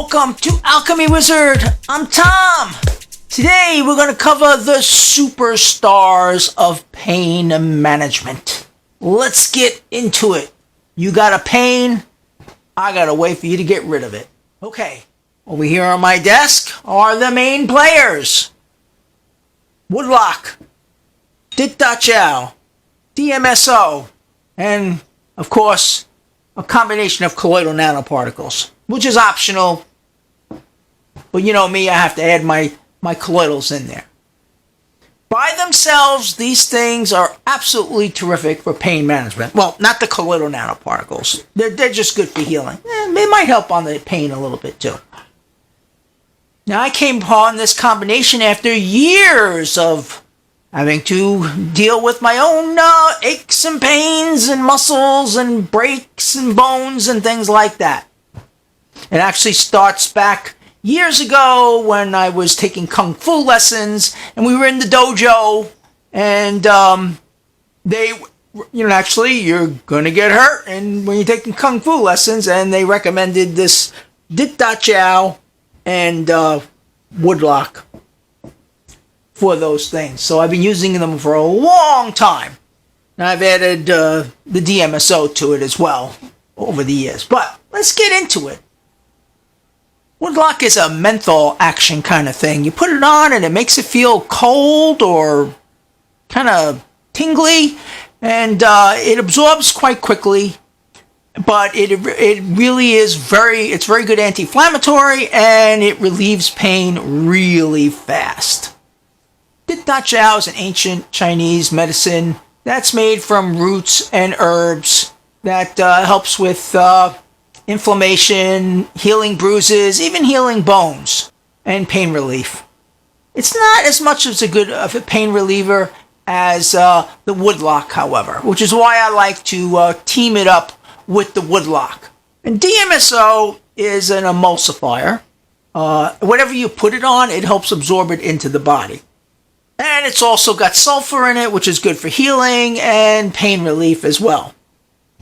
Welcome to Alchemy Wizard. I'm Tom. Today we're going to cover the superstars of pain management. Let's get into it. You got a pain, I got to wait for you to get rid of it. Okay, over here on my desk are the main players. Woodlock, Dit-Da-Chow, DMSO, and of course a combination of colloidal nanoparticles, which is optional, but you know me, I have to add my colloidals in there. By themselves, these things are absolutely terrific for pain management. Well, not the colloidal nanoparticles. They're just good for healing. They might help on the pain a little bit too. Now, I came upon this combination after years of having to deal with my own aches and pains and muscles and breaks and bones and things like that. It actually starts back years ago when I was taking Kung Fu lessons and we were in the dojo and actually you're going to get hurt and when you're taking Kung Fu lessons, and they recommended this Dit-Da-Chow and Woodlock for those things. So I've been using them for a long time. And I've added the DMSO to it as well over the years. But let's get into it. Woodlock is a menthol action kind of thing. You put it on and it makes it feel cold or kind of tingly, and it absorbs quite quickly. But it really is it's very good anti-inflammatory, and it relieves pain really fast. Dit-Da-Chow is an ancient Chinese medicine that's made from roots and herbs that helps with inflammation, healing bruises, even healing bones, and pain relief. It's not as much as of a pain reliever as the Woodlock, however, which is why I like to team it up with the Woodlock. And DMSO is an emulsifier. Whatever you put it on, it helps absorb it into the body. And it's also got sulfur in it, which is good for healing and pain relief as well.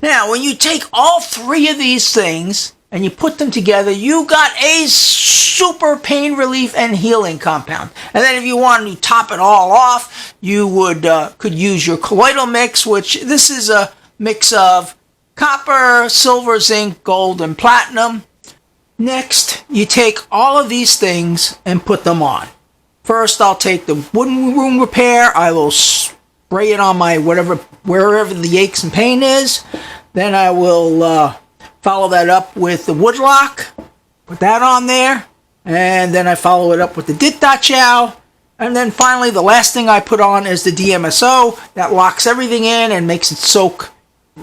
Now, when you take all three of these things and you put them together, you got a super pain relief and healing compound. And then if you wanted to top it all off, you could use your colloidal mix, which this is a mix of copper, silver, zinc, gold, and platinum. Next, you take all of these things and put them on. First, I'll take the wound repair. I will spray it on my wherever the aches and pain is. Then I will follow that up with the Woodlock. Put that on there. And then I follow it up with the Dit-Da-Chow. And then finally, the last thing I put on is the DMSO. That locks everything in and makes it soak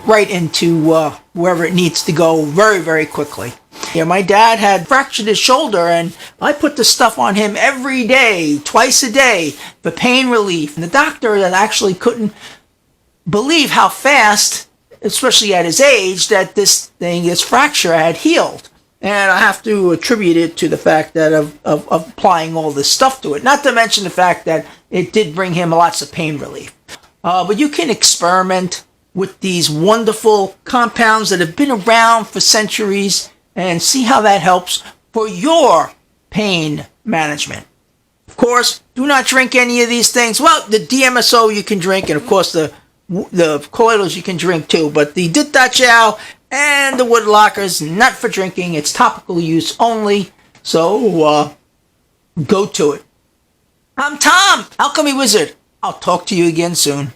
right into wherever it needs to go very, very quickly. Yeah, my dad had fractured his shoulder, and I put the stuff on him every day, twice a day, for pain relief. And the doctor that actually couldn't believe how fast, especially at his age, that this fracture had healed. And I have to attribute it to the fact that of applying all this stuff to it. Not to mention the fact that it did bring him lots of pain relief. But you can experiment with these wonderful compounds that have been around for centuries and see how that helps for your pain management. Of course, do not drink any of these things. Well, the DMSO you can drink, and of course the colloidals you can drink too, but the Dit-Da-Chow and the Woodlockers, not for drinking. It's topical use only, so go to it. I'm Tom, Alchemy Wizard. I'll talk to you again soon.